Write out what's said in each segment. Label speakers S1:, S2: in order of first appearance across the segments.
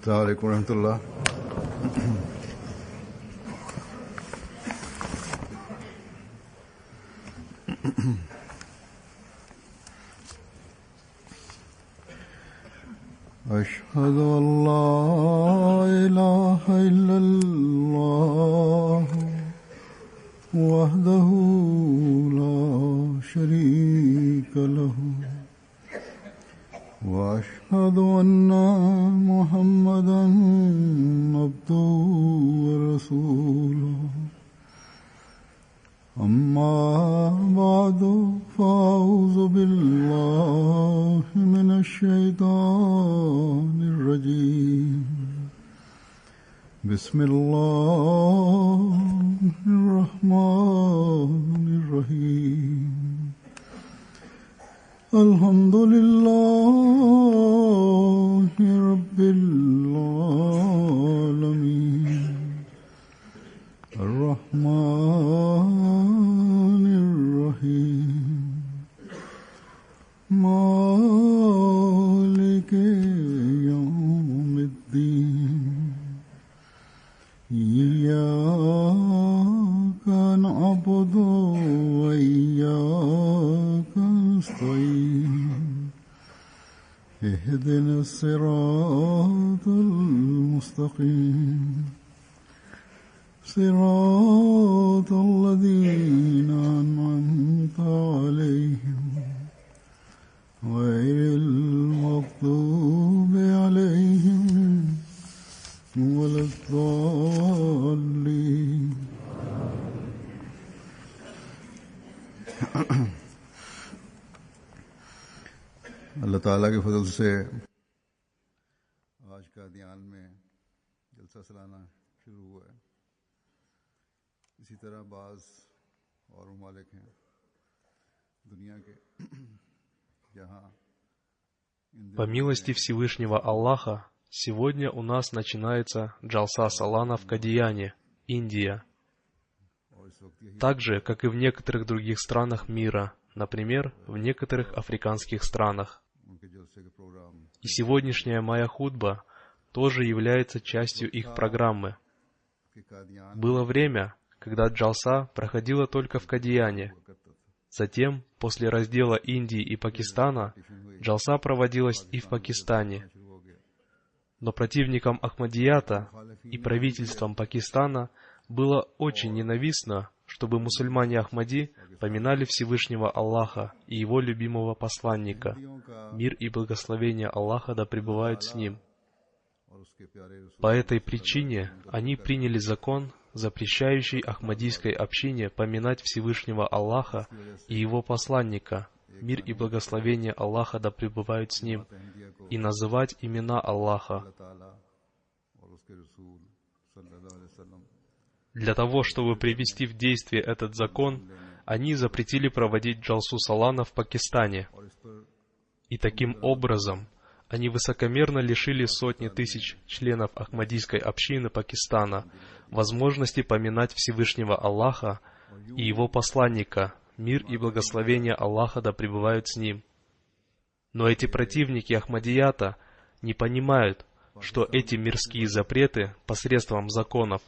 S1: السلام عليكم ورحمة الله. أشهد أن لا إله إلا الله وحده لا شريك له وأشهد أن محمدا عبده ورسوله أما بعد فأعوذ بالله من الشيطان الرجيم بسم الله الرحمن الرحيم الحمد لله رب العالمين الرحمن الرحيم مالك يوم الدين إياك نعبد وإياك نستعين اهدنا الصراط المستقيم صراط الذين أنعمت عليهم غير المغضوب عليهم ولا الضالين. اللہ تعالیٰ کے فضل سے آج کا دیان میں جلسہ سالانہ شروع ہوا ہے. اسی طرح بعض اور ممالک ہیں دنیا کے جہاں
S2: По милости Всевышнего Аллаха, сегодня у нас начинается Джалса Салана в Кадияне, Индия. Так же, как и в некоторых других странах мира, например, в некоторых африканских странах. И сегодняшняя моя хутба тоже является частью их программы. Было время, когда Джалса проходила только в Кадияне. Затем, после раздела Индии и Пакистана, Джалса проводилась и в Пакистане. Но противникам Ахмадията и правительством Пакистана было очень ненавистно, чтобы мусульмане Ахмади поминали Всевышнего Аллаха и Его любимого посланника. Мир и благословение Аллаха да пребывают с ним. По этой причине они приняли закон, запрещающий ахмадийской общине поминать Всевышнего Аллаха и Его посланника, мир и благословение Аллаха да пребывают с ним, и называть имена Аллаха. Для того, чтобы привести в действие этот закон, они запретили проводить Джалсу Салана в Пакистане. И таким образом они высокомерно лишили сотни тысяч членов Ахмадийской общины Пакистана возможности поминать Всевышнего Аллаха и Его посланника, мир и благословение Аллаха да пребывают с ним. Но эти противники Ахмадията не понимают, что эти мирские запреты посредством законов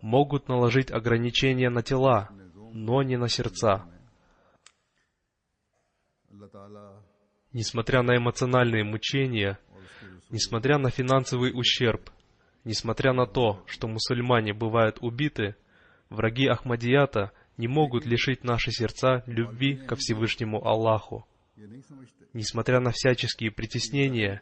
S2: могут наложить ограничения на тела, но не на сердца. Несмотря на эмоциональные мучения, несмотря на финансовый ущерб, несмотря на то, что мусульмане бывают убиты, враги Ахмадията не могут лишить наши сердца любви ко Всевышнему Аллаху. Несмотря на всяческие притеснения,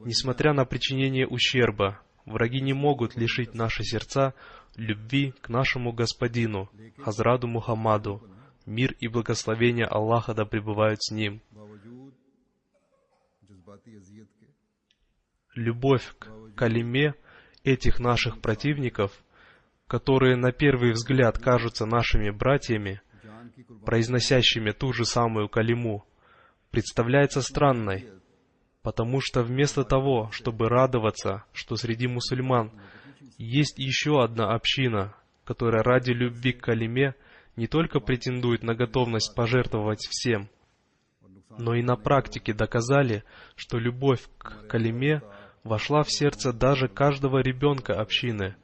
S2: несмотря на причинение ущерба, враги не могут лишить наши сердца любви к нашему Господину, Хазрату Мухаммаду, мир и благословение Аллаха да пребывают с ним. Любовь к калиме этих наших противников, которые на первый взгляд кажутся нашими братьями, произносящими ту же самую калиму, представляется странной, потому что вместо того, чтобы радоваться, что среди мусульман есть еще одна община, которая ради любви к калиме не только претендует на готовность пожертвовать всем, но и на практике доказали, что любовь к калиме вошла в сердце даже каждого ребенка общины.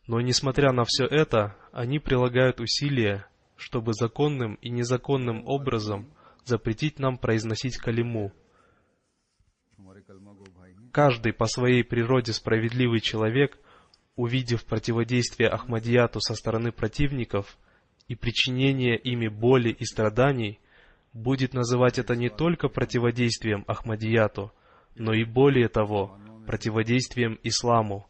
S2: Но, несмотря на все это, они прилагают усилия, чтобы законным и незаконным образом запретить нам произносить калиму. Каждый по своей природе справедливый человек, увидев противодействие Ахмадияту со стороны противников и причинение ими боли и страданий, будет называть это не только противодействием Ахмадияту, но и более того, противодействием исламу.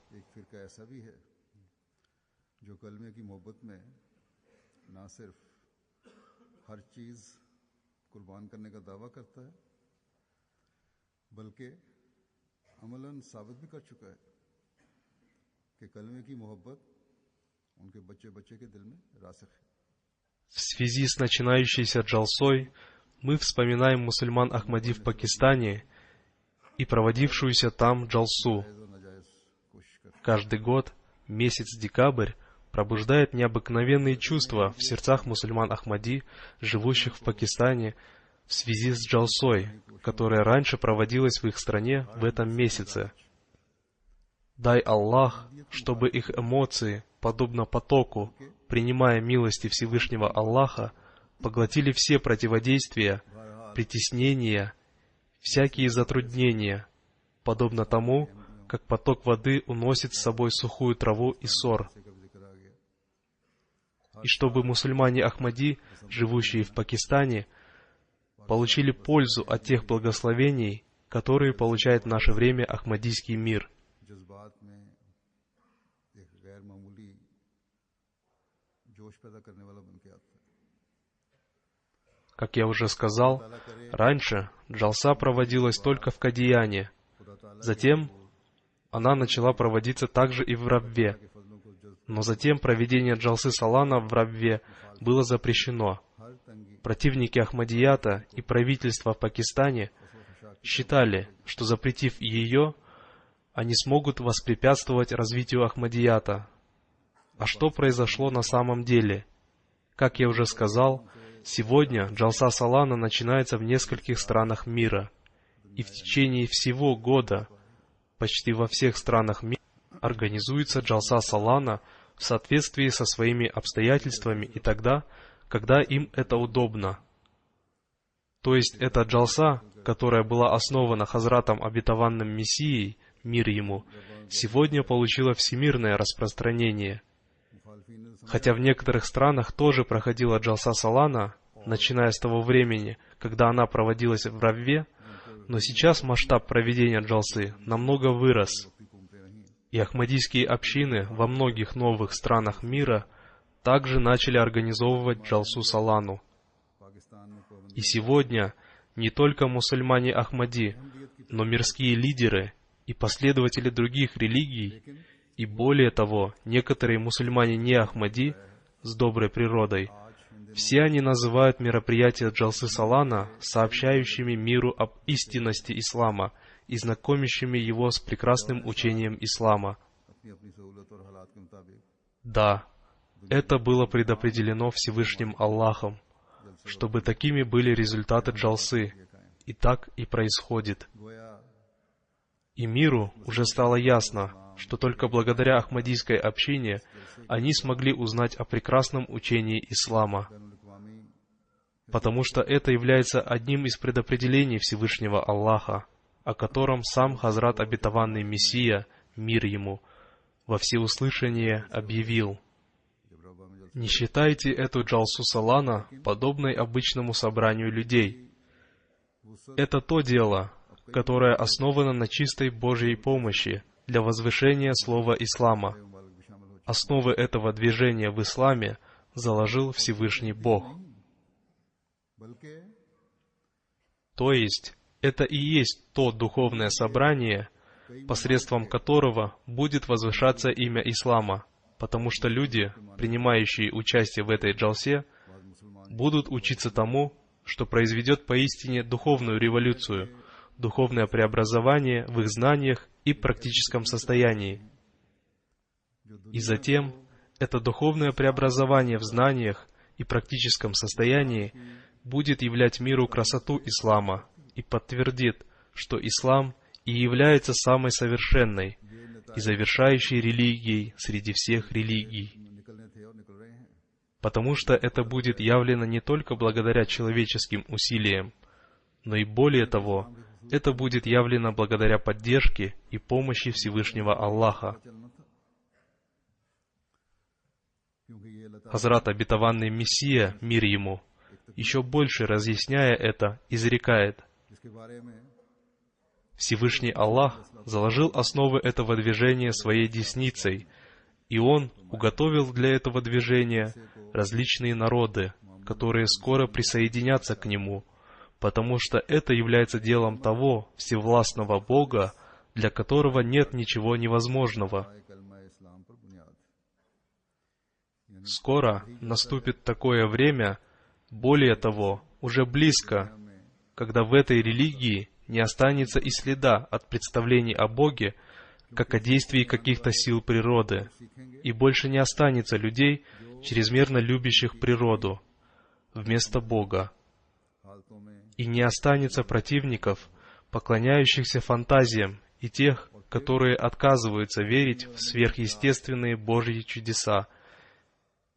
S2: В связи с начинающейся джалсой мы вспоминаем мусульман Ахмади в Пакистане и проводившуюся там джалсу. Каждый год месяц декабрь пробуждает необыкновенные чувства в сердцах мусульман Ахмади, живущих в Пакистане, в связи с джалсой, которая раньше проводилась в их стране в этом месяце. Дай Аллах, чтобы их эмоции, подобно потоку, принимая милости Всевышнего Аллаха, поглотили все противодействия, притеснения, всякие затруднения, подобно тому, как поток воды уносит с собой сухую траву и сор. И чтобы мусульмане Ахмади, живущие в Пакистане, получили пользу от тех благословений, которые получает в наше время Ахмадийский мир. Как я уже сказал, раньше джалса проводилась только в Кадияне. Затем она начала проводиться также и в Рабве. Но затем проведение джалсы Салана в Рабве было запрещено. Противники Ахмадията и правительства в Пакистане считали, что запретив ее, они смогут воспрепятствовать развитию Ахмадията. А что произошло на самом деле? Как я уже сказал, сегодня джалса Салана начинается в нескольких странах мира, и в течение всего года почти во всех странах мира организуется джалса Салана в соответствии со своими обстоятельствами и тогда, когда им это удобно. То есть эта джалса, которая была основана Хазратом Обетованным Мессией, мир ему, сегодня получила всемирное распространение. Хотя в некоторых странах тоже проходила джалса Салана, начиная с того времени, когда она проводилась в Рабве, но сейчас масштаб проведения джалсы намного вырос, и ахмадийские общины во многих новых странах мира также начали организовывать джалсу Салану. И сегодня не только мусульмане Ахмади, но мирские лидеры и последователи других религий, и более того, некоторые мусульмане не Ахмади с доброй природой, все они называют мероприятия джалсы Салана сообщающими миру об истинности ислама и знакомящими его с прекрасным учением ислама. Да, это было предопределено Всевышним Аллахом, чтобы такими были результаты джалсы, и так и происходит. И миру уже стало ясно, что только благодаря ахмадийской общине они смогли узнать о прекрасном учении ислама, потому что это является одним из предопределений Всевышнего Аллаха, о котором сам Хазрат Обетованный Мессия, мир ему, во всеуслышание объявил: «Не считайте эту джалсу Салана подобной обычному собранию людей. Это то дело, которое основано на чистой Божьей помощи для возвышения слова ислама. Основы этого движения в исламе заложил Всевышний Бог». То есть, это и есть то духовное собрание, посредством которого будет возвышаться имя ислама, потому что люди, принимающие участие в этой джалсе, будут учиться тому, что произведет поистине духовную революцию, духовное преобразование в их знаниях и практическом состоянии. И затем, это духовное преобразование в знаниях и практическом состоянии будет являть миру красоту ислама и подтвердит, что ислам и является самой совершенной и завершающей религией среди всех религий, потому что это будет явлено не только благодаря человеческим усилиям, но и более того, это будет явлено благодаря поддержке и помощи Всевышнего Аллаха. Хазрат обетованный Мессия, мир ему, еще больше разъясняя это, изрекает: Всевышний Аллах заложил основы этого движения своей десницей, и Он уготовил для этого движения различные народы, которые скоро присоединятся к нему, потому что это является делом того всевластного Бога, для которого нет ничего невозможного. Скоро наступит такое время, более того, уже близко, когда в этой религии не останется и следа от представлений о Боге, как о действии каких-то сил природы, и больше не останется людей, чрезмерно любящих природу, вместо Бога. И не останется противников, поклоняющихся фантазиям, и тех, которые отказываются верить в сверхъестественные Божьи чудеса,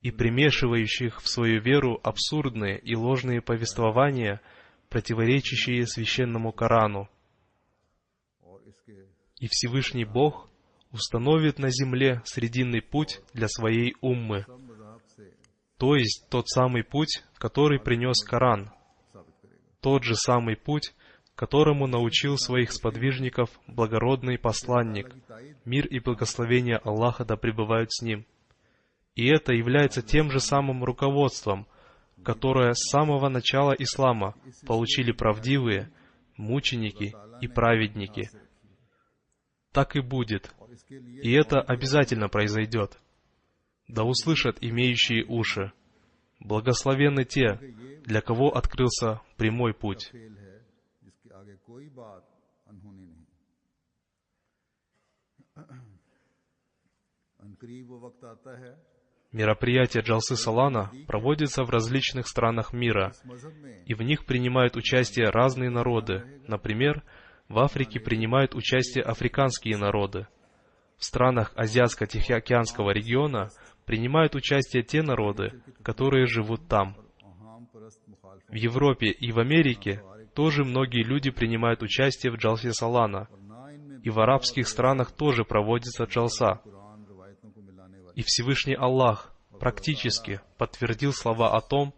S2: и примешивающих в свою веру абсурдные и ложные повествования, противоречащие священному Корану. И Всевышний Бог установит на земле срединный путь для своей уммы, то есть тот самый путь, который принес Коран, тот же самый путь, которому научил своих сподвижников благородный посланник, мир и благословение Аллаха да пребывают с ним. И это является тем же самым руководством, которое с самого начала ислама получили правдивые, мученики и праведники. Так и будет. И это обязательно произойдет. Да услышат имеющие уши. Благословенны те, для кого открылся прямой путь. Мероприятия Джалсы Салана проводятся в различных странах мира, и в них принимают участие разные народы. Например, в Африке принимают участие африканские народы. В странах Азиатско-Тихоокеанского региона принимают участие те народы, которые живут там. В Европе и в Америке тоже многие люди принимают участие в Джалсе Салана, и в арабских странах тоже проводится Джалса. И Всевышний Аллах практически подтвердил слова о том,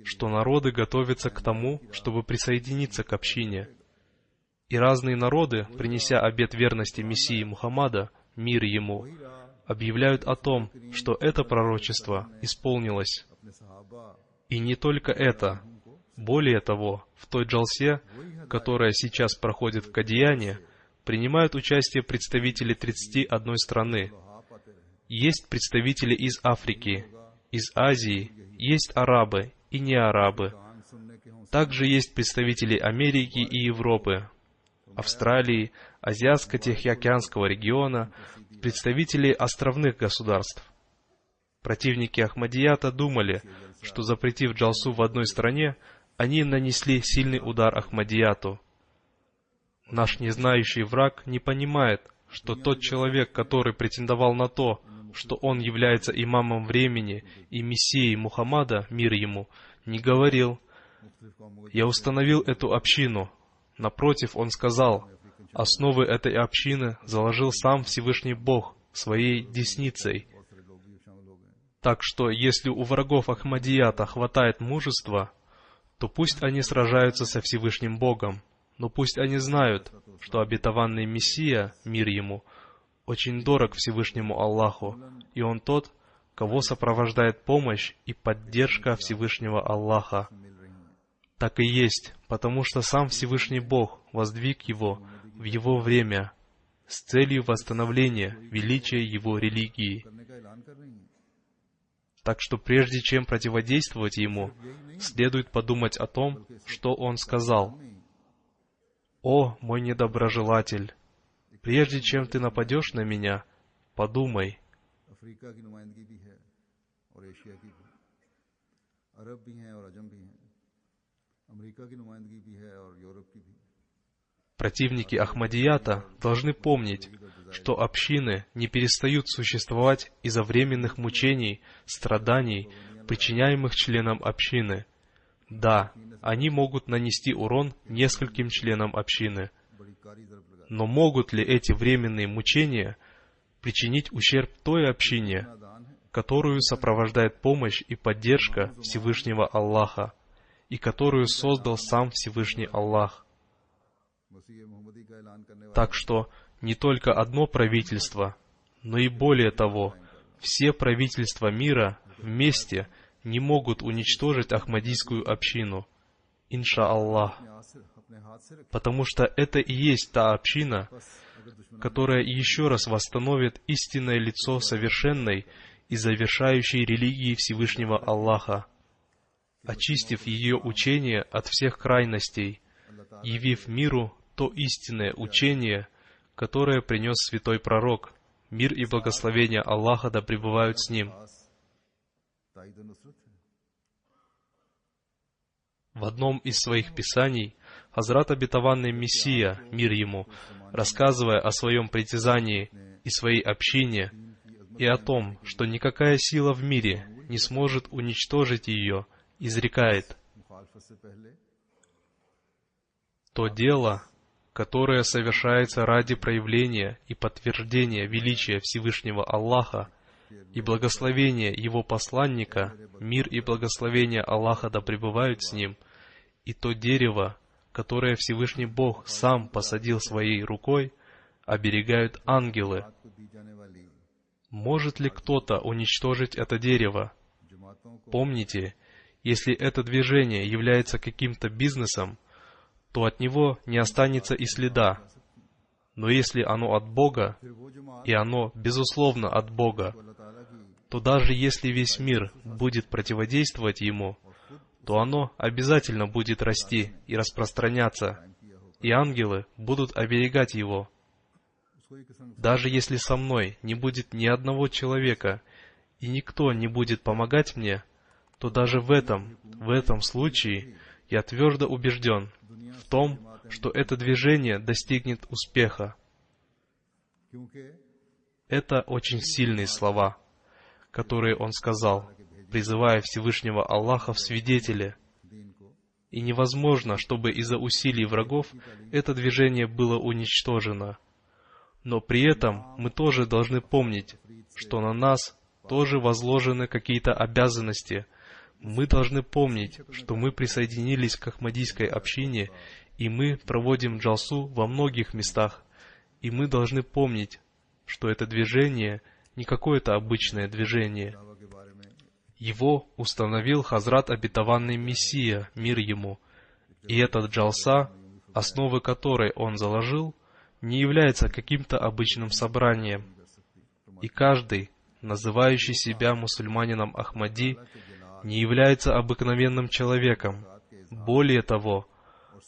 S2: что народы готовятся к тому, чтобы присоединиться к общине. И разные народы, принеся обет верности Мессии Мухаммада, мир ему, объявляют о том, что это пророчество исполнилось. И не только это. Более того, в той джалсе, которая сейчас проходит в Кадияне, принимают участие представители 31 страны. Есть представители из Африки, из Азии, есть арабы и не арабы. Также есть представители Америки и Европы, Австралии, Азиатско-Тихоокеанского региона, представители островных государств. Противники Ахмадията думали, что запретив джалсу в одной стране, они нанесли сильный удар Ахмадияту. Наш незнающий враг не понимает, что тот человек, который претендовал на то, что он является имамом времени и мессией Мухаммада, мир ему, не говорил: «Я установил эту общину». Напротив, он сказал: «Основы этой общины заложил сам Всевышний Бог своей десницей». Так что, если у врагов Ахмадията хватает мужества, то пусть они сражаются со Всевышним Богом, но пусть они знают, что обетованный Мессия, мир ему, очень дорог Всевышнему Аллаху, и он тот, кого сопровождает помощь и поддержка Всевышнего Аллаха. Так и есть, потому что сам Всевышний Бог воздвиг его в его время с целью восстановления величия его религии. Так что прежде чем противодействовать ему, следует подумать о том, что он сказал. «О, мой недоброжелатель! Прежде чем ты нападешь на меня, подумай». Противники Ахмадията должны помнить, что общины не перестают существовать из-за временных мучений, страданий, причиняемых членам общины. Да, они могут нанести урон нескольким членам общины. Но могут ли эти временные мучения причинить ущерб той общине, которую сопровождает помощь и поддержка Всевышнего Аллаха, и которую создал сам Всевышний Аллах? Так что не только одно правительство, но и более того, все правительства мира вместе не могут уничтожить Ахмадийскую общину, иншааллах, потому что это и есть та община, которая еще раз восстановит истинное лицо совершенной и завершающей религии Всевышнего Аллаха, очистив ее учение от всех крайностей, явив миру то истинное учение, которое принес святой пророк, мир и благословение Аллаха да пребывают с ним. В одном из своих писаний Хазрат Обетованный Мессия, мир ему, рассказывая о своем притязании и своей общине, и о том, что никакая сила в мире не сможет уничтожить ее, изрекает: «То дело, которое совершается ради проявления и подтверждения величия Всевышнего Аллаха и благословения Его посланника, мир и благословение Аллаха да пребывают с ним, и то дерево, которое Всевышний Бог сам посадил своей рукой, оберегают ангелы. Может ли кто-то уничтожить это дерево? Помните, если это движение является каким-то бизнесом, то от него не останется и следа. Но если оно от Бога, и оно, безусловно, от Бога, то даже если весь мир будет противодействовать ему, то оно обязательно будет расти и распространяться, и ангелы будут оберегать его. Даже если со мной не будет ни одного человека, и никто не будет помогать мне, то даже в этом случае я твердо убежден в том, что это движение достигнет успеха». Это очень сильные слова, которые он сказал, призывая Всевышнего Аллаха в свидетели. И невозможно, чтобы из-за усилий врагов это движение было уничтожено. Но при этом мы тоже должны помнить, что на нас тоже возложены какие-то обязанности. Мы должны помнить, что мы присоединились к Ахмадийской общине, и мы проводим джалсу во многих местах. И мы должны помнить, что это движение не какое-то обычное движение. Его установил Хазрат Обетованный Мессия, мир ему. И этот джалса, основы которой он заложил, не является каким-то обычным собранием. И каждый, называющий себя мусульманином Ахмади, не является обыкновенным человеком. Более того,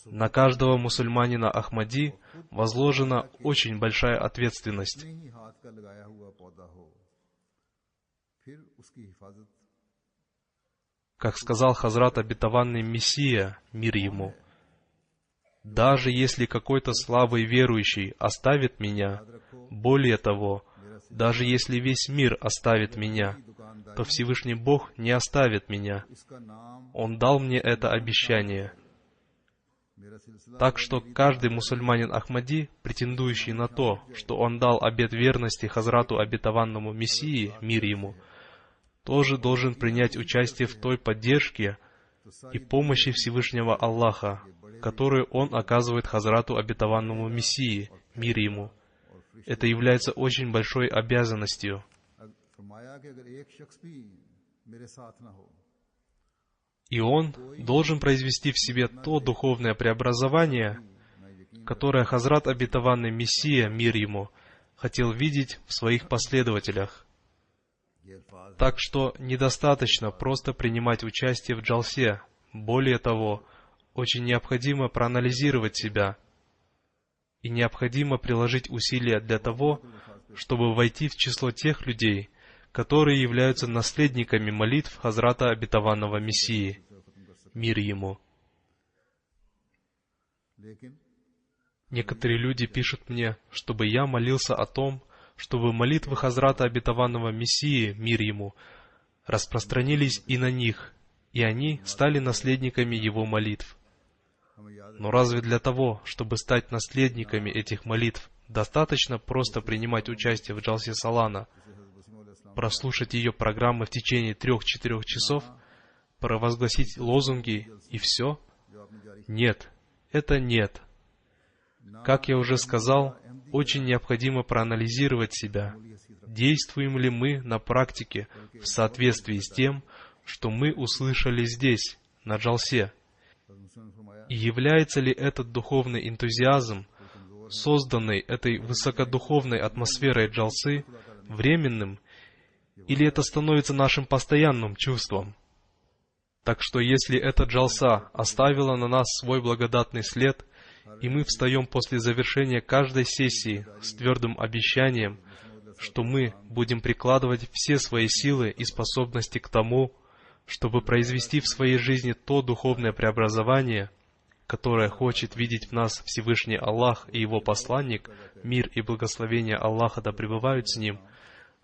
S2: на каждого мусульманина Ахмади возложена очень большая ответственность. Как сказал Хазрат Обетованный Мессия, мир ему: «Даже если какой-то слабый верующий оставит меня, более того, даже если весь мир оставит меня, то Всевышний Бог не оставит меня. Он дал мне это обещание». Так что каждый мусульманин Ахмади, претендующий на то, что он дал обет верности Хазрату Обетованному Мессии, мир ему, тоже должен принять участие в той поддержке и помощи Всевышнего Аллаха, которую он оказывает Хазрату Обетованному Мессии, мир ему. Это является очень большой обязанностью. И он должен произвести в себе то духовное преобразование, которое Хазрат Обетованный Мессия, мир ему, хотел видеть в своих последователях. Так что недостаточно просто принимать участие в джалсе. Более того, очень необходимо проанализировать себя. И необходимо приложить усилия для того, чтобы войти в число тех людей, которые являются наследниками молитв Хазрата Обетованного Мессии, мир ему. Некоторые люди пишут мне, чтобы я молился о том, чтобы молитвы Хазрата Обетованного Мессии, мир ему, распространились и на них, и они стали наследниками его молитв. Но разве для того, чтобы стать наследниками этих молитв, достаточно просто принимать участие в Джалсе Салана, прослушать ее программы в течение 3-4 часов, провозгласить лозунги и все? Нет, это нет. Как я уже сказал, очень необходимо проанализировать себя. Действуем ли мы на практике в соответствии с тем, что мы услышали здесь, на Джалсе? И является ли этот духовный энтузиазм, созданный этой высокодуховной атмосферой Джалсы, временным, или это становится нашим постоянным чувством? Так что если эта Джалса оставила на нас свой благодатный след, и мы встаем после завершения каждой сессии с твердым обещанием, что мы будем прикладывать все свои силы и способности к тому, чтобы произвести в своей жизни то духовное преобразование, которое хочет видеть в нас Всевышний Аллах и Его посланник, мир и благословение Аллаха да пребывают с ним,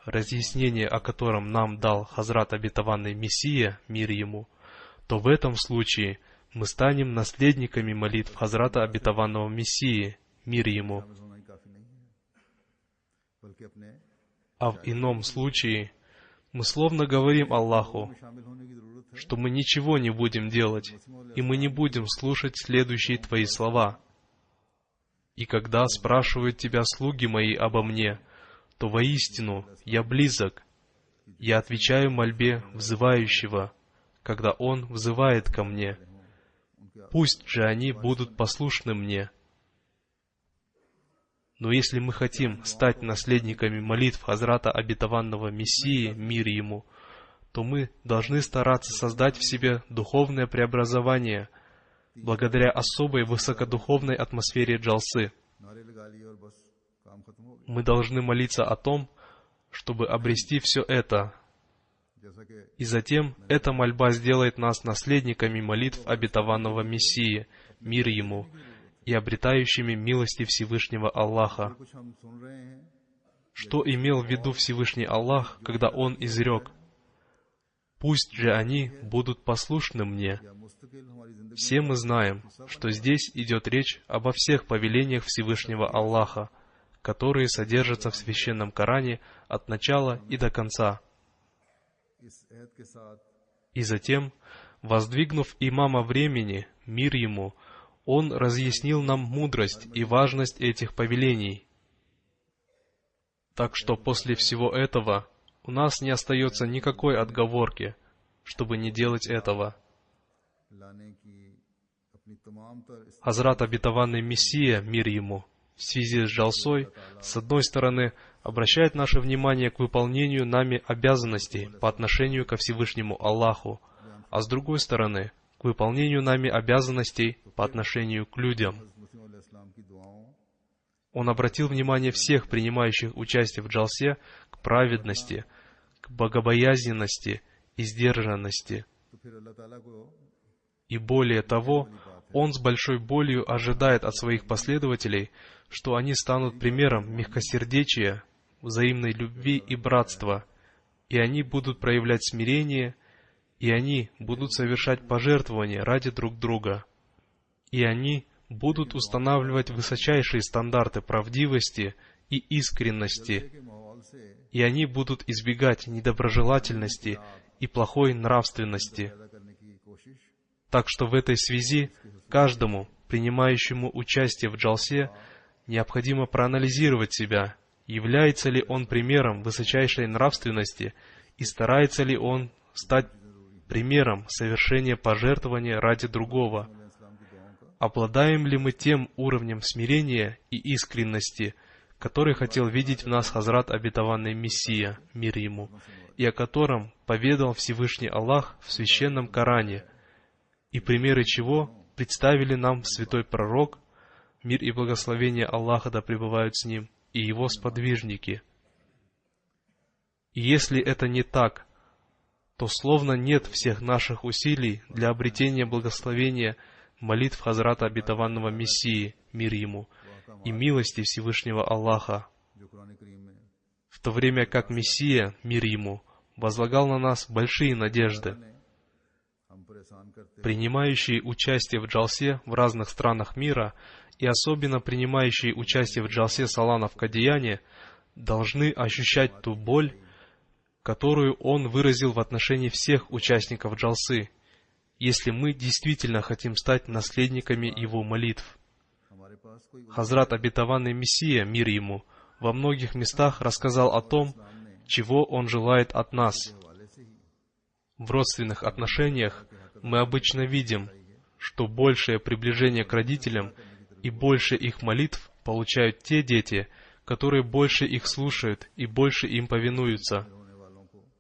S2: разъяснение о котором нам дал Хазрат Обетованный Мессия, мир ему, то в этом случае мы станем наследниками молитв Хазрата Обетованного Мессии, мир ему. А в ином случае мы словно говорим Аллаху, что мы ничего не будем делать, и мы не будем слушать следующие Твои слова. И когда спрашивают Тебя слуги мои обо мне, то воистину я близок. Я отвечаю мольбе взывающего, когда он взывает ко мне. Пусть же они будут послушны мне. Но если мы хотим стать наследниками молитв Хазрата Обетованного Мессии, мир ему, то мы должны стараться создать в себе духовное преобразование благодаря особой высокодуховной атмосфере Джалсы. Мы должны молиться о том, чтобы обрести все это. И затем эта мольба сделает нас наследниками молитв Обетованного Мессии, мир ему, и обретающими милости Всевышнего Аллаха. Что имел в виду Всевышний Аллах, когда Он изрек: «Пусть же они будут послушны мне». Все мы знаем, что здесь идет речь обо всех повелениях Всевышнего Аллаха, которые содержатся в Священном Коране от начала и до конца. И затем, воздвигнув имама времени, мир ему, он разъяснил нам мудрость и важность этих повелений. Так что после всего этого у нас не остается никакой отговорки, чтобы не делать этого. Хазрат Обетованный Мессия, мир ему, в связи с Джалсой, с одной стороны, обращает наше внимание к выполнению нами обязанностей по отношению ко Всевышнему Аллаху, а с другой стороны, к выполнению нами обязанностей по отношению к людям. Он обратил внимание всех принимающих участие в Джалсе к праведности, к богобоязненности и сдержанности. И более того, он с большой болью ожидает от своих последователей, что они станут примером мягкосердечия, взаимной любви и братства, и они будут проявлять смирение, и они будут совершать пожертвования ради друг друга, и они будут устанавливать высочайшие стандарты правдивости и искренности, и они будут избегать недоброжелательности и плохой нравственности. Так что в этой связи каждому, принимающему участие в Джалсе, необходимо проанализировать себя, является ли он примером высочайшей нравственности и старается ли он стать примером совершения пожертвования ради другого. Обладаем ли мы тем уровнем смирения и искренности, который хотел видеть в нас Хазрат Обетованный Мессия, мир ему, и о котором поведал Всевышний Аллах в Священном Коране, и примеры чего представили нам святой пророк, мир и благословение Аллаха да пребывают с ним, и его сподвижники. И если это не так, то словно нет всех наших усилий для обретения благословения молитв Хазрата Обетованного Мессии, мир ему, и милости Всевышнего Аллаха, в то время как Мессия, мир ему, возлагал на нас большие надежды. Принимающие участие в Джалсе в разных странах мира и особенно принимающие участие в Джалсе Салана в Кадияне должны ощущать ту боль, которую он выразил в отношении всех участников Джалсы, если мы действительно хотим стать наследниками его молитв. Хазрат Обетованный Мессия, мир ему, во многих местах рассказал о том, чего он желает от нас. В родственных отношениях мы обычно видим, что большее приближение к родителям и больше их молитв получают те дети, которые больше их слушают и больше им повинуются.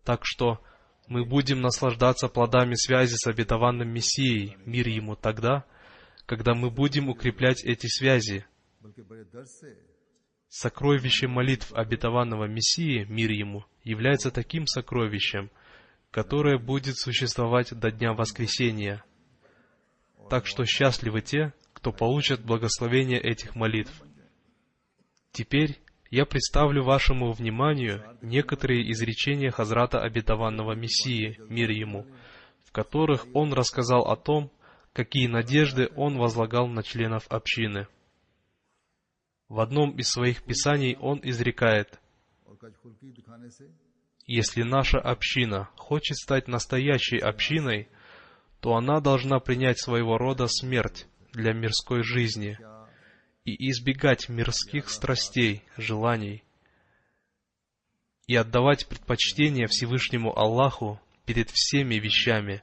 S2: Так что мы будем наслаждаться плодами связи с обетованным Мессией, мир ему, тогда, когда мы будем укреплять эти связи. Сокровище молитв обетованного Мессии, мир ему, является таким сокровищем, которое будет существовать до Дня Воскресения. Так что счастливы те, кто получат благословение этих молитв. Теперь я представлю вашему вниманию некоторые изречения Хазрата Обетованного Мессии, мир ему, в которых он рассказал о том, какие надежды он возлагал на членов общины. В одном из своих писаний он изрекает: «Если наша община хочет стать настоящей общиной, то она должна принять своего рода смерть для мирской жизни и избегать мирских страстей, желаний, и отдавать предпочтение Всевышнему Аллаху перед всеми вещами.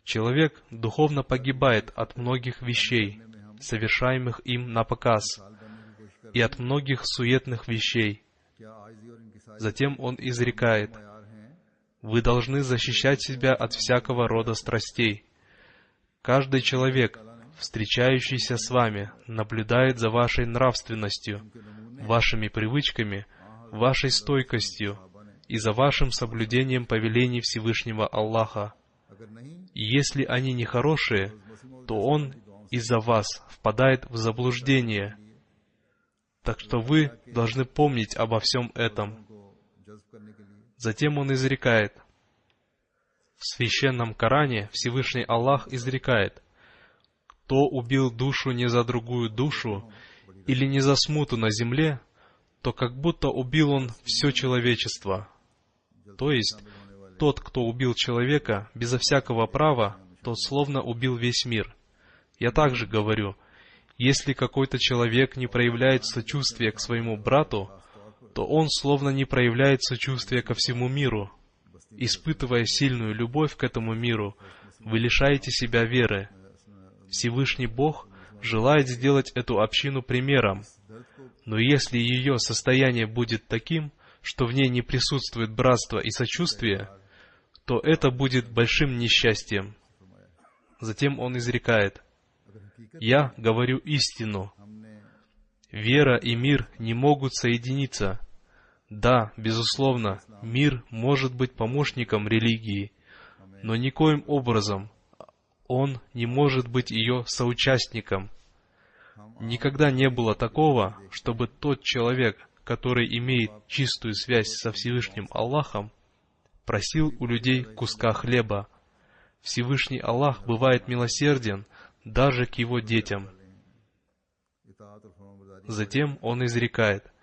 S2: Человек духовно погибает от многих вещей, совершаемых им на показ, и от многих суетных вещей. Затем он изрекает: вы должны защищать себя от всякого рода страстей. Каждый человек, встречающийся с вами, наблюдает за вашей нравственностью, вашими привычками, вашей стойкостью и за вашим соблюдением повелений Всевышнего Аллаха. И если они нехорошие, то он из-за вас впадает в заблуждение. Так что вы должны помнить обо всем этом». Затем он изрекает: в священном Коране Всевышний Аллах изрекает: «Кто убил душу не за другую душу или не за смуту на земле, то как будто убил он все человечество». То есть, тот, кто убил человека безо всякого права, тот словно убил весь мир. Я также говорю, если какой-то человек не проявляет сочувствия к своему брату, то он словно не проявляет сочувствия ко всему миру. Испытывая сильную любовь к этому миру, вы лишаете себя веры. Всевышний Бог желает сделать эту общину примером, но если ее состояние будет таким, что в ней не присутствует братство и сочувствие, то это будет большим несчастьем. Затем он изрекает: «Я говорю истину. Вера и мир не могут соединиться. Да, безусловно, мир может быть помощником религии, но никоим образом он не может быть ее соучастником. Никогда не было такого, чтобы тот человек, который имеет чистую связь со Всевышним Аллахом, просил у людей куска хлеба. Всевышний Аллах бывает милосерден даже к его детям». Затем он изрекает,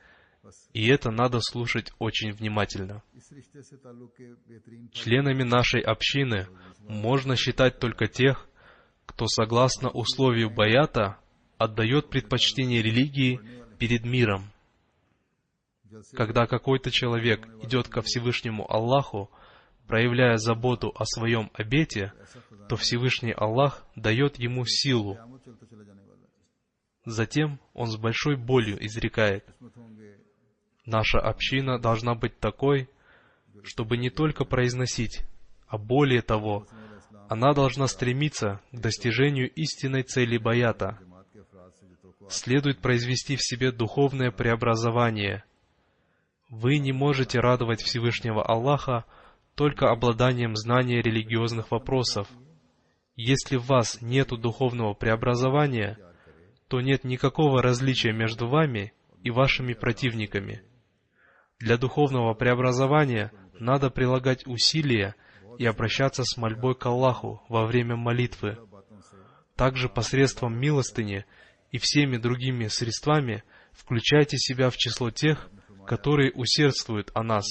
S2: и это надо слушать очень внимательно: членами нашей общины можно считать только тех, кто согласно условию баята отдает предпочтение религии перед миром. Когда какой-то человек идет ко Всевышнему Аллаху, проявляя заботу о своем обете, то Всевышний Аллах дает ему силу. Затем он с большой болью изрекает: наша община должна быть такой, чтобы не только произносить, а более того, она должна стремиться к достижению истинной цели баята. Следует произвести в себе духовное преобразование. Вы не можете радовать Всевышнего Аллаха только обладанием знания религиозных вопросов. Если в вас нету духовного преобразования, то нет никакого различия между вами и вашими противниками. Для духовного преобразования надо прилагать усилия и обращаться с мольбой к Аллаху во время молитвы. Также посредством милостыни и всеми другими средствами включайте себя в число тех, которые усердствуют о нас.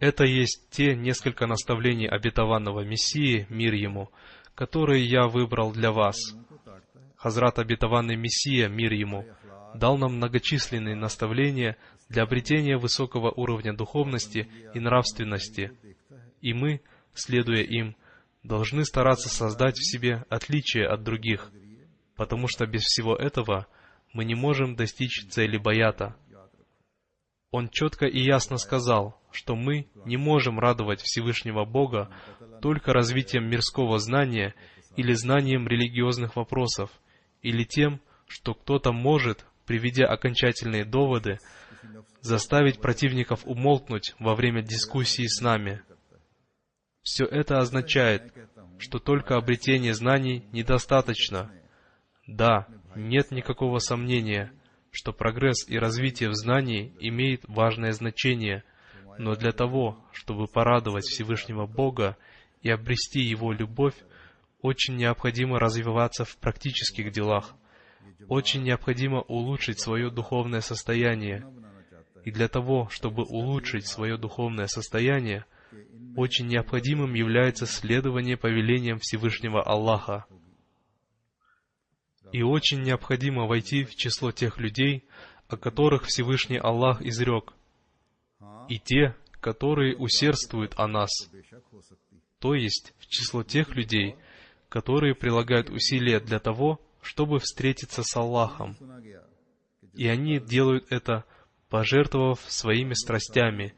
S2: Это есть те несколько наставлений обетованного Мессии, мир ему, которые я выбрал для вас. Хазрат обетованный Мессия, мир ему, дал нам многочисленные наставления для обретения высокого уровня духовности и нравственности, и мы, следуя им, должны стараться создать в себе отличие от других, потому что без всего этого мы не можем достичь цели баята. Он четко и ясно сказал, что мы не можем радовать Всевышнего Бога только развитием мирского знания или знанием религиозных вопросов, или тем, что кто-то может, приведя окончательные доводы, заставить противников умолкнуть во время дискуссии с нами. Все это означает, что только обретение знаний недостаточно. Да, нет никакого сомнения, что прогресс и развитие в знании имеет важное значение, но для того, чтобы порадовать Всевышнего Бога и обрести Его любовь, очень необходимо развиваться в практических делах, очень необходимо улучшить свое духовное состояние. И для того, чтобы улучшить свое духовное состояние, очень необходимым является следование повелениям Всевышнего Аллаха. И очень необходимо войти в число тех людей, о которых Всевышний Аллах изрек, и те, которые усердствуют о нас, то есть в число тех людей, которые прилагают усилия для того, чтобы встретиться с Аллахом. И они делают это, пожертвовав своими страстями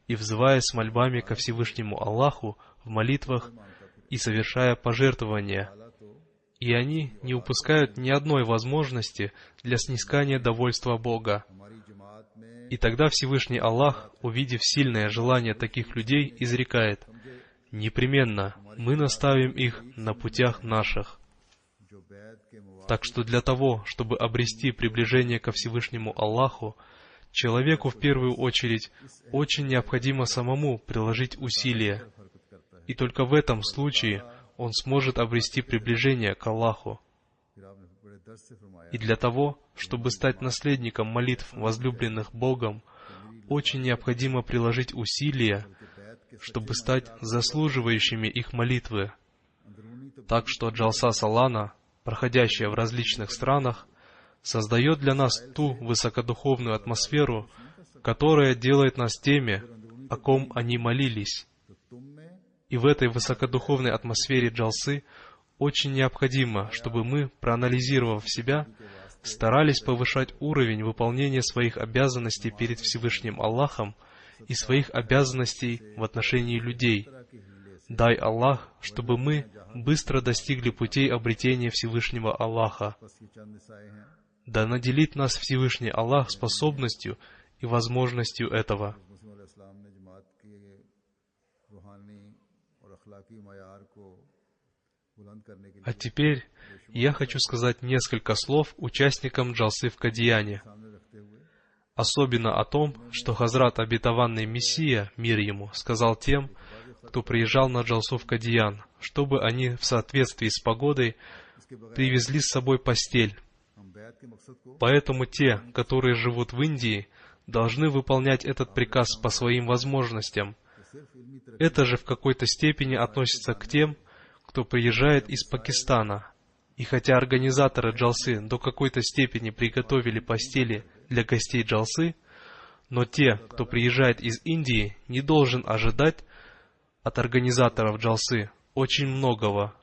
S2: и взывая с мольбами ко Всевышнему Аллаху в молитвах и совершая пожертвования. И они не упускают ни одной возможности для снискания довольства Бога. И тогда Всевышний Аллах, увидев сильное желание таких людей, изрекает: «Непременно мы наставим их на путях наших». Так что для того, чтобы обрести приближение ко Всевышнему Аллаху, человеку в первую очередь очень необходимо самому приложить усилия. И только в этом случае он сможет обрести приближение к Аллаху. И для того, чтобы стать наследником молитв, возлюбленных Богом, очень необходимо приложить усилия, чтобы стать заслуживающими их молитвы. Так что Джалса Салана, проходящая в различных странах, создает для нас ту высокодуховную атмосферу, которая делает нас теми, о ком они молились. И в этой высокодуховной атмосфере джалсы очень необходимо, чтобы мы, проанализировав себя, старались повышать уровень выполнения своих обязанностей перед Всевышним Аллахом и своих обязанностей в отношении людей. Дай Аллах, чтобы мы быстро достигли путей обретения Всевышнего Аллаха. Да наделит нас Всевышний Аллах способностью и возможностью этого. А теперь я хочу сказать несколько слов участникам джалсы в Кадияне, особенно о том, что Хазрат обетованный Мессия, мир ему, сказал тем, кто приезжал на джалсу в Кадиян, чтобы они в соответствии с погодой привезли с собой постель. Поэтому те, которые живут в Индии, должны выполнять этот приказ по своим возможностям. Это же в какой-то степени относится к тем, кто приезжает из Пакистана. И хотя организаторы джалсы до какой-то степени приготовили постели для гостей джалсы, но те, кто приезжает из Индии, не должен ожидать от организаторов джалсы очень многого.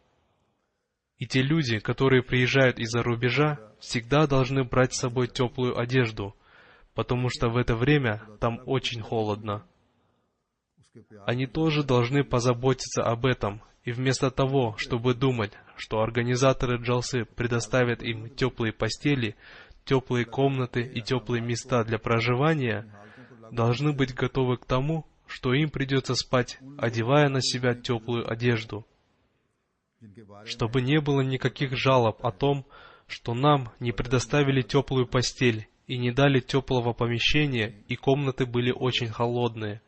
S2: И те люди, которые приезжают из-за рубежа, всегда должны брать с собой теплую одежду, потому что в это время там очень холодно. Они тоже должны позаботиться об этом, и вместо того, чтобы думать, что организаторы джалсы предоставят им теплые постели, теплые комнаты и теплые места для проживания, должны быть готовы к тому, что им придется спать, одевая на себя теплую одежду. чтобы не было никаких жалоб о том, что нам не предоставили теплую постель и не дали теплого помещения, и комнаты были очень холодные.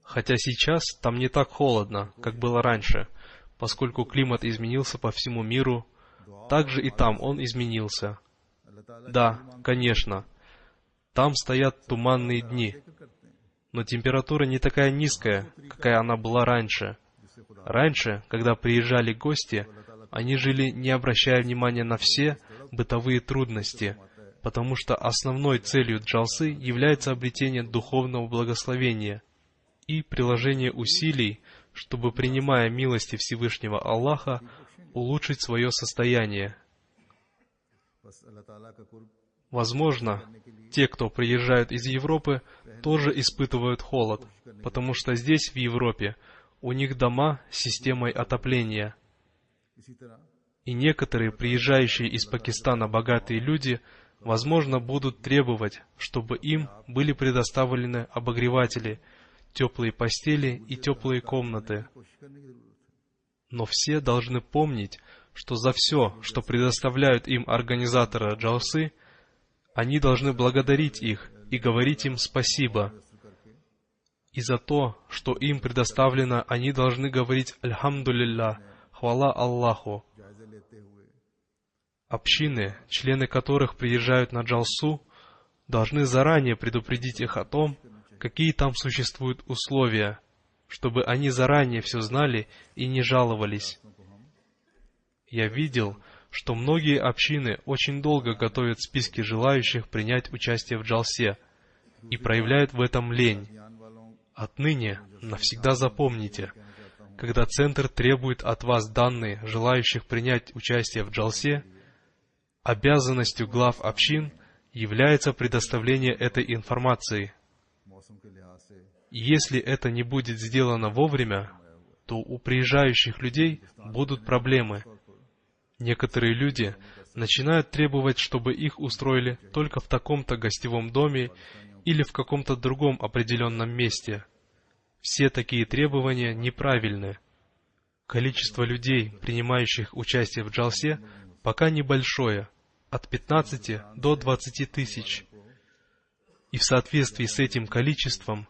S2: Хотя сейчас там не так холодно, как было раньше, поскольку климат изменился по всему миру, также и там он изменился. Да, конечно, там стоят туманные дни, но температура не такая низкая, какая она была раньше. Раньше, когда приезжали гости, они жили, не обращая внимания на все бытовые трудности, потому что основной целью джалсы является обретение духовного благословения и приложение усилий, чтобы, принимая милости Всевышнего Аллаха, улучшить свое состояние. Возможно, те, кто приезжают из Европы, тоже испытывают холод, потому что здесь, в Европе, у них дома с системой отопления. И некоторые приезжающие из Пакистана богатые люди, возможно, будут требовать, чтобы им были предоставлены обогреватели, теплые постели и теплые комнаты. Но все должны помнить, что за все, что предоставляют им организаторы джалсы, они должны благодарить их и говорить им спасибо. И за то, что им предоставлено, они должны говорить «Альхамдулилля», «Хвала Аллаху». Общины, члены которых приезжают на джалсу, должны заранее предупредить их о том, какие там существуют условия, чтобы они заранее все знали и не жаловались. Я видел, что многие общины очень долго готовят списки желающих принять участие в джалсе и проявляют в этом лень. Отныне навсегда запомните, когда центр требует от вас данные желающих принять участие в джалсе, обязанностью глав общин является предоставление этой информации. И если это не будет сделано вовремя, то у приезжающих людей будут проблемы. Некоторые люди начинают требовать, чтобы их устроили только в таком-то гостевом доме или в каком-то другом определенном месте. Все такие требования неправильны. Количество людей, принимающих участие в джалсе, пока небольшое, от 15 до 20 тысяч. И в соответствии с этим количеством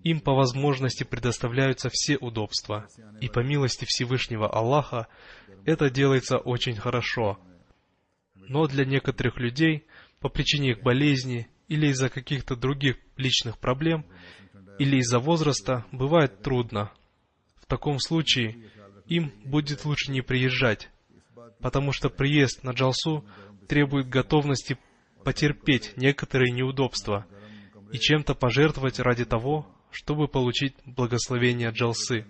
S2: им по возможности предоставляются все удобства, и по милости Всевышнего Аллаха это делается очень хорошо. Но для некоторых людей, по причине их болезни или из-за каких-то других личных проблем, или из-за возраста, бывает трудно. В таком случае им будет лучше не приезжать, потому что приезд на джалсу требует готовности потерпеть некоторые неудобства и чем-то пожертвовать ради того, чтобы получить благословение джалсы.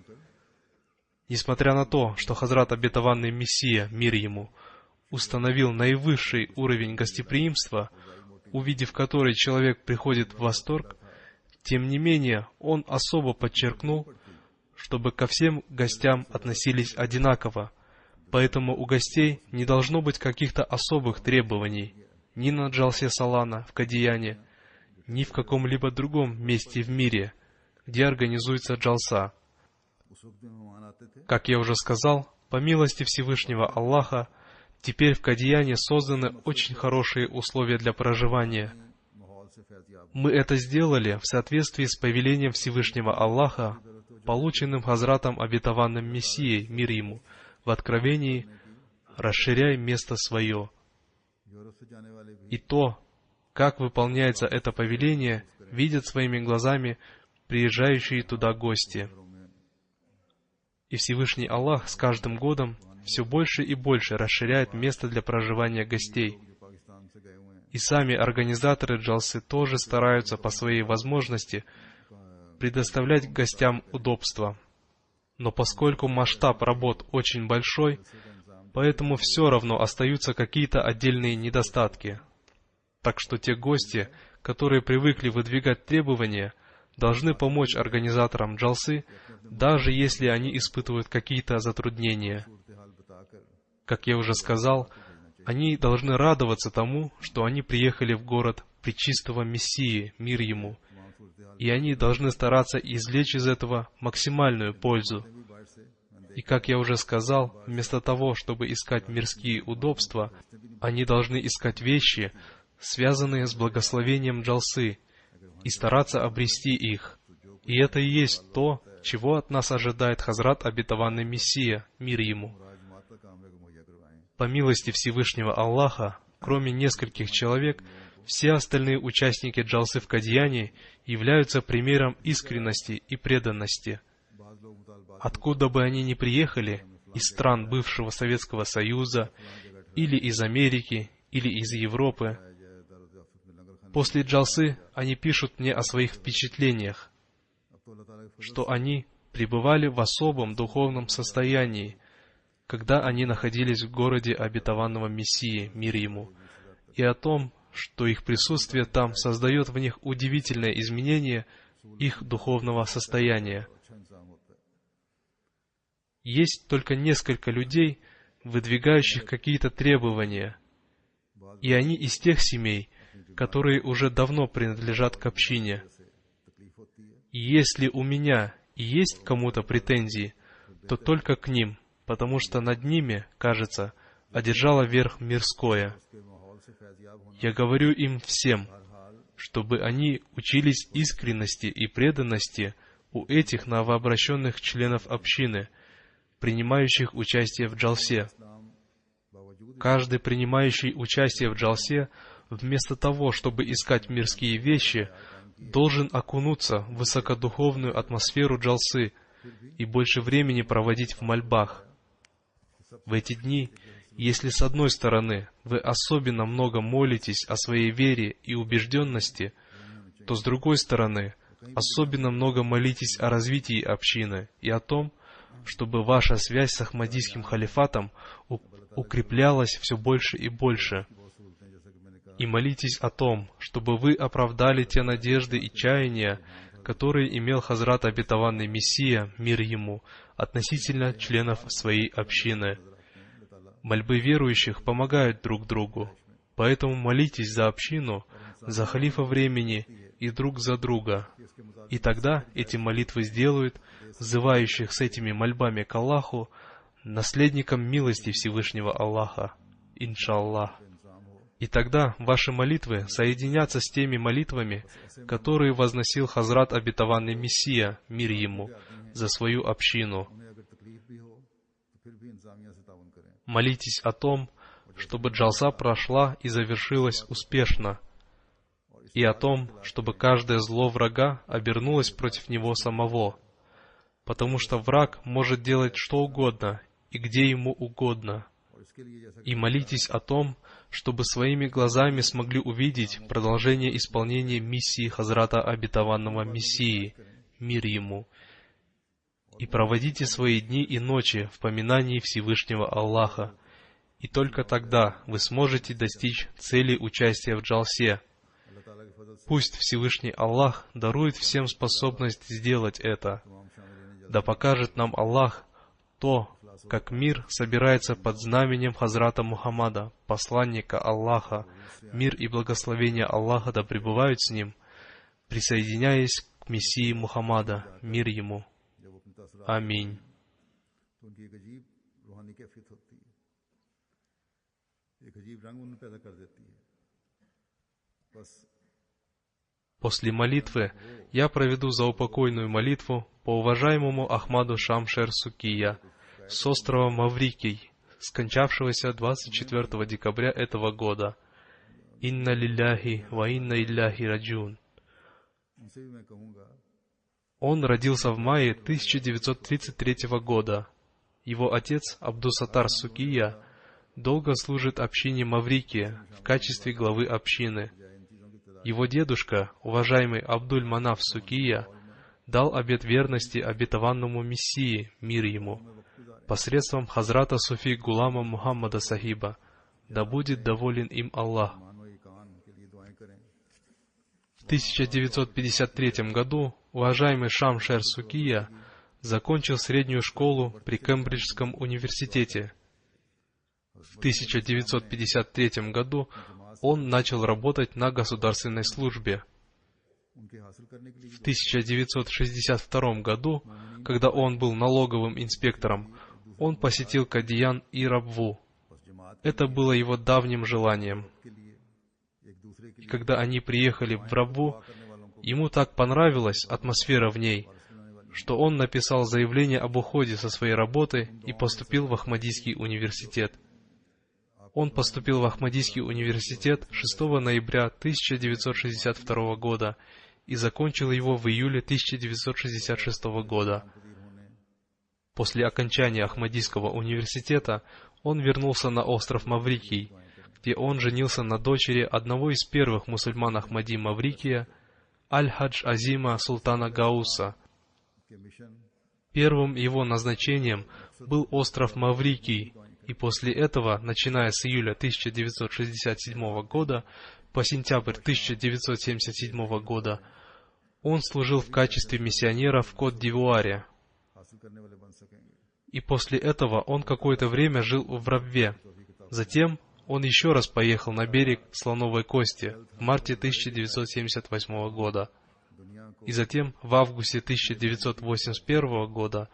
S2: Несмотря на то, что Хазрат Обетованный Мессия, мир ему, установил наивысший уровень гостеприимства, увидев который человек приходит в восторг, тем не менее он особо подчеркнул, чтобы ко всем гостям относились одинаково, поэтому у гостей не должно быть каких-то особых требований ни на джалсе Салана в Кадияне, ни в каком-либо другом месте в мире, где организуется джалса. Как я уже сказал, по милости Всевышнего Аллаха, теперь в Кадияне созданы очень хорошие условия для проживания. Мы это сделали в соответствии с повелением Всевышнего Аллаха, полученным Хазратом Обетованным Мессией, мир ему, в Откровении «Расширяй место свое». И то, как выполняется это повеление, видят своими глазами приезжающие туда гости. И Всевышний Аллах с каждым годом все больше и больше расширяет место для проживания гостей. И сами организаторы джалсы тоже стараются по своей возможности предоставлять гостям удобства. Но поскольку масштаб работ очень большой, поэтому все равно остаются какие-то отдельные недостатки. Так что те гости, которые привыкли выдвигать требования, должны помочь организаторам джалсы, даже если они испытывают какие-то затруднения. Как я уже сказал, они должны радоваться тому, что они приехали в город Пречистого Мессии, мир ему, и они должны стараться извлечь из этого максимальную пользу. И как я уже сказал, вместо того, чтобы искать мирские удобства, они должны искать вещи, связанные с благословением Джалсы, и стараться обрести их. И это и есть то, чего от нас ожидает Хазрат Обетованный Мессия, мир ему. По милости Всевышнего Аллаха, кроме нескольких человек, все остальные участники Джалсы в Кадьяне являются примером искренности и преданности. Откуда бы они ни приехали, из стран бывшего Советского Союза, или из Америки, или из Европы, после Джалсы они пишут мне о своих впечатлениях, что они пребывали в особом духовном состоянии, когда они находились в городе Обетованного Мессии, мир ему, и о том, что их присутствие там создает в них удивительное изменение их духовного состояния. Есть только несколько людей, выдвигающих какие-то требования, и они из тех семей, которые уже давно принадлежат к общине. И если у меня и есть к кому-то претензии, то только к ним, потому что над ними, кажется, одержало верх мирское. Я говорю им всем, чтобы они учились искренности и преданности у этих новообращенных членов общины, принимающих участие в Джалсе. Каждый принимающий участие в Джалсе, вместо того, чтобы искать мирские вещи, должен окунуться в высокодуховную атмосферу Джалсы и больше времени проводить в мольбах. В эти дни, если с одной стороны вы особенно много молитесь о своей вере и убежденности, то с другой стороны особенно много молитесь о развитии общины и о том, чтобы ваша связь с Ахмадийским халифатом укреплялась все больше и больше. И молитесь о том, чтобы вы оправдали те надежды и чаяния, которые имел Хазрат Обетованный Мессия, мир ему, относительно членов своей общины. Мольбы верующих помогают друг другу, поэтому молитесь за общину, за халифа времени и друг за друга. И тогда эти молитвы сделают взывающих с этими мольбами к Аллаху наследником милости Всевышнего Аллаха, иншаллах. И тогда ваши молитвы соединятся с теми молитвами, которые возносил Хазрат Обетованный Мессия, мир ему, за свою общину. Молитесь о том, чтобы Джалса прошла и завершилась успешно, и о том, чтобы каждое зло врага обернулось против него самого, потому что враг может делать что угодно и где ему угодно. И молитесь о том, чтобы своими глазами смогли увидеть продолжение исполнения миссии Хазрата Обетованного Мессии, мир ему. И проводите свои дни и ночи в поминании Всевышнего Аллаха, и только тогда вы сможете достичь цели участия в Джалсе. Пусть Всевышний Аллах дарует всем способность сделать это. Да покажет нам Аллах то, как мир собирается под знаменем Хазрата Мухаммада, посланника Аллаха, мир и благословение Аллаха да пребывают с ним, присоединяясь к Мессии Мухаммада, мир ему. Аминь. После молитвы я проведу заупокойную молитву по уважаемому Ахмаду Шамшер Сукия с острова Маврикий, скончавшегося 24 декабря этого года. Инна лилляхи ва инна илляхи раджун. Он родился в мае 1933 года. Его отец, Абдусатар Сукия, долго служит общине Маврикия в качестве главы общины. Его дедушка, уважаемый Абдуль-Манаф Сукия, дал обет верности обетованному Мессии, мир ему, посредством Хазрата Суфи Гулама Мухаммада Сахиба, да будет доволен им Аллах. В 1953 году уважаемый Шамшер Сукия закончил среднюю школу при Кембриджском университете. В 1953 году он начал работать на государственной службе. В 1962 году, когда он был налоговым инспектором, он посетил Кадиян и Рабву. Это было его давним желанием. И когда они приехали в Рабву, ему так понравилась атмосфера в ней, что он написал заявление об уходе со своей работы и поступил в Ахмадийский университет. Он поступил в Ахмадийский университет 6 ноября 1962 года и закончил его в июле 1966 года. После окончания Ахмадийского университета он вернулся на остров Маврикий, где он женился на дочери одного из первых мусульман Ахмади Маврикия, Аль-Хадж Азима Султана Гауса. Первым его назначением был остров Маврикий, и после этого, начиная с июля 1967 года по сентябрь 1977 года, он служил в качестве миссионера в Кот-д'Ивуаре. И после этого он какое-то время жил в Рабве. Затем он еще раз поехал на берег Слоновой Кости в марте 1978 года. И затем, в августе 1981 года,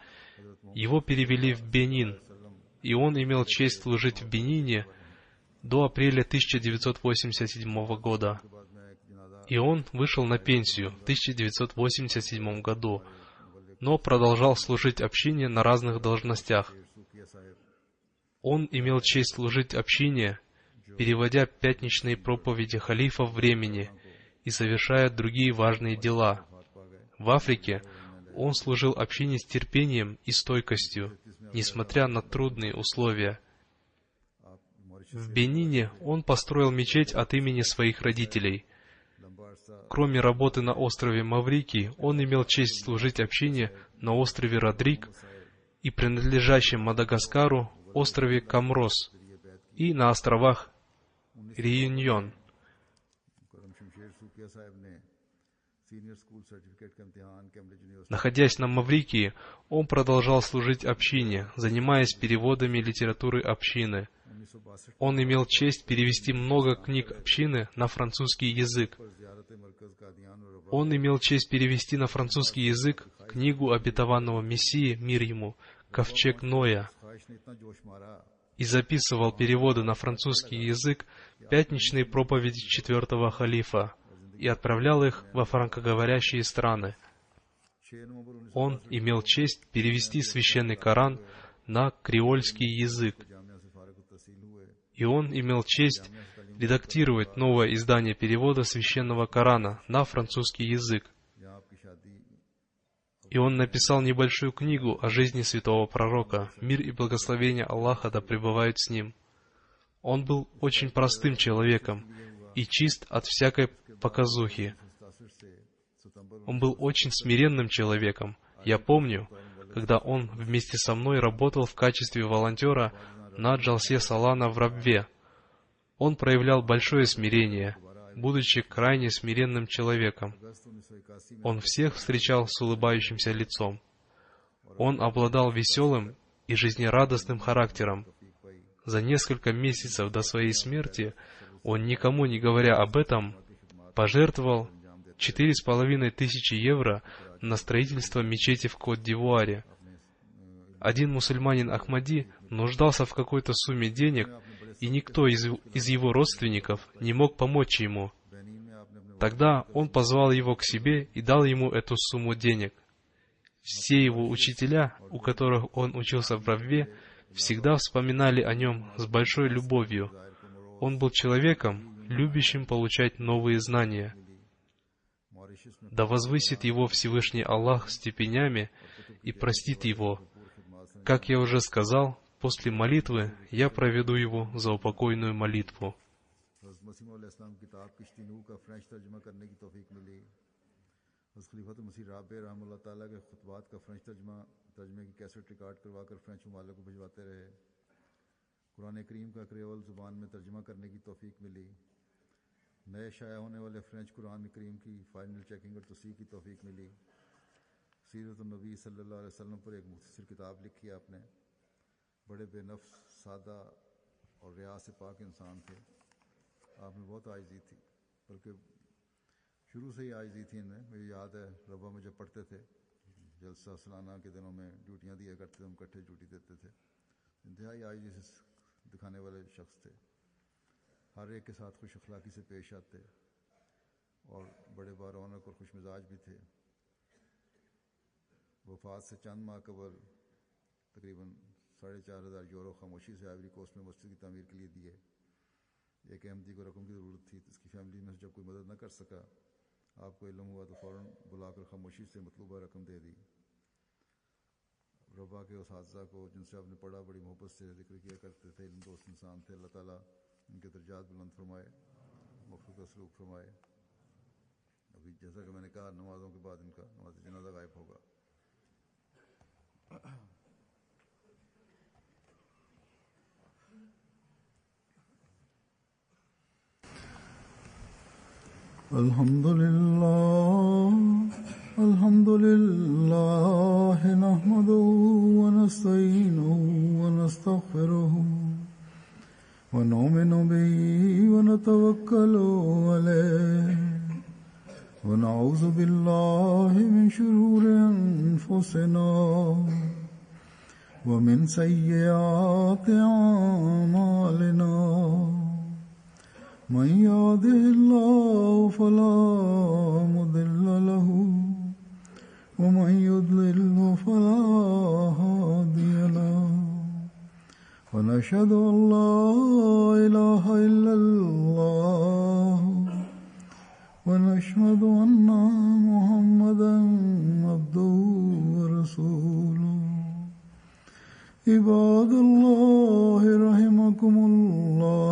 S2: его перевели в Бенин, и он имел честь служить в Бенине до апреля 1987 года. И он вышел на пенсию в 1987 году, но продолжал служить общине на разных должностях. Он имел честь служить общине, переводя пятничные проповеди халифов времени и совершая другие важные дела. В Африке он служил общине с терпением и стойкостью, несмотря на трудные условия. В Бенине он построил мечеть от имени своих родителей. Кроме работы на острове Маврикий, он имел честь служить общине на острове Родрик и принадлежащем Мадагаскару острове Камрос и на островах Реюньон. Находясь на Маврикии, он продолжал служить общине, занимаясь переводами литературы общины. Он имел честь перевести много книг общины на французский язык. Он имел честь перевести на французский язык книгу обетованного Мессии, мир ему, «Ковчег Ноя», и записывал переводы на французский язык пятничные проповеди четвертого халифа и отправлял их во франкоговорящие страны. Он имел честь перевести священный Коран на креольский язык, и он имел честь редактировать новое издание перевода священного Корана на французский язык. И он написал небольшую книгу о жизни святого пророка, мир и благословение Аллаха да пребывают с ним. Он был очень простым человеком и чист от всякой показухи. Он был очень смиренным человеком. Я помню, когда он вместе со мной работал в качестве волонтера на Джалсе Салана в Рабве. Он проявлял большое смирение, будучи крайне смиренным человеком. Он всех встречал с улыбающимся лицом. Он обладал веселым и жизнерадостным характером. За несколько месяцев до своей смерти он, никому не говоря об этом, пожертвовал 4500 евро на строительство мечети в Кот-д'Ивуаре. Один мусульманин Ахмади нуждался в какой-то сумме денег, и никто из его родственников не мог помочь ему. Тогда он позвал его к себе и дал ему эту сумму денег. Все его учителя, у которых он учился в Рабве, всегда вспоминали о нем с большой любовью. Он был человеком, любящим получать новые знания. Да возвысит его Всевышний Аллах степенями и простит его. Как я уже сказал, после молитвы я проведу его за упокойную молитву.
S1: कुरान करीम का क्रेओल जुबान में तर्जुमा करने की तौफीक मिली। नए शाया होने वाले फ्रेंच कुरान करीम की फाइनल चेकिंग और तस्दीक की तौफीक मिली। सीरत नबी सल्लल्लाहु अलैहि वसल्लम पर एक मुख्तसर किताब लिखी आपने। बड़े बेनफ्स, सादा और रिया से पाक इंसान थे। आपने बहुत आजिज़ी थी, बल्कि शुरू से ही आजिज़ी थी इनमें। मुझे याद है रबा में जब पढ़ते थे जलसा सालाना के दिनों में ड्यूटियाँ दिया करते थे, हम इकट्ठे ड्यूटी देते थे। इंतहाई आजिज़ी दिखाने वाले शख्स थे, हर एक के साथ खुश अखलाक़ी से पेश आते और बड़े बारौनक और खुश मिजाज भी थे। वफ़ात से चंद माह कबल तकरीबन 4,500 यूरो खामोशी से आइवरी कोस्ट में मस्जिद की तामीर के लिए दिए। एक अहमदी को रकम की ज़रूरत थी तो उसकी फैमिली में से जब कोई मदद न कर सका, आपको इल्म हुआ तो फ़ौरन बुलाकर खामोशी से मतलूबा रकम दे दी। रबा के उस्ताज़ा को जिनसे आपने पढ़ा बड़ी मोहब्बत से जिक्र किया करते थे, इल्म दोस्त इंसान थे। अल्लाह ताला उनके दर्जात बुलंद फरमाए, मग़फ़िरत का सलूक फरमाए। अभी जैसा कि मैंने कहा नमाज़ों के बाद इनका नमाज़ जनाज़ा गायब होगा। अल्हम्दुलिल्लाह नहमदुहु व नस्तईनुहु व नस्तग़फिरुहु व नु'मिनु बिही व नतवक्कलु अलैहि व नऊज़ु बिल्लाहि मिन शुरूरि अनफुसिना व मिन सय्यिआति अअमालिना। मन यहदिहिल्लाहु फला मुदिल्ल लहु व मन युद्लिल्हु फला हादिय लहु। व नशहदु अन ला इलाहा इल्लल्लाह व नशहदु अन्ना मुहम्मदन अब्दुहु व रसूलुहु। इबादल्लाहि रहिमकुमुल्लाह।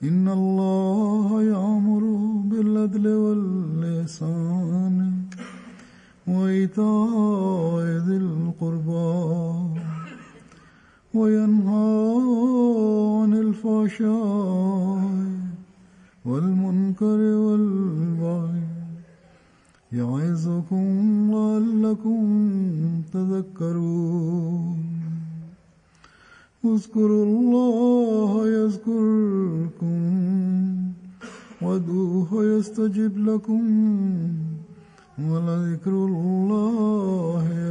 S1: इन्नल्लाह यअमुरु बिल-अद्लि वल-इहसान व ईताइ ज़िल क़ुर्बा व यन्हा अनिल फ़हशाइ वल मुनकरि वल बग़य य'iज़ुकुम लअल्लकुम तज़क्करून। उज़्कुरुल्लाह यज़्कुरुकुम वदूहु यस्तजिब लकुम व लज़िक्रुल्लाहि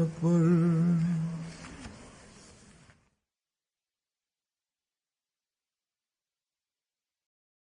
S1: अकबर।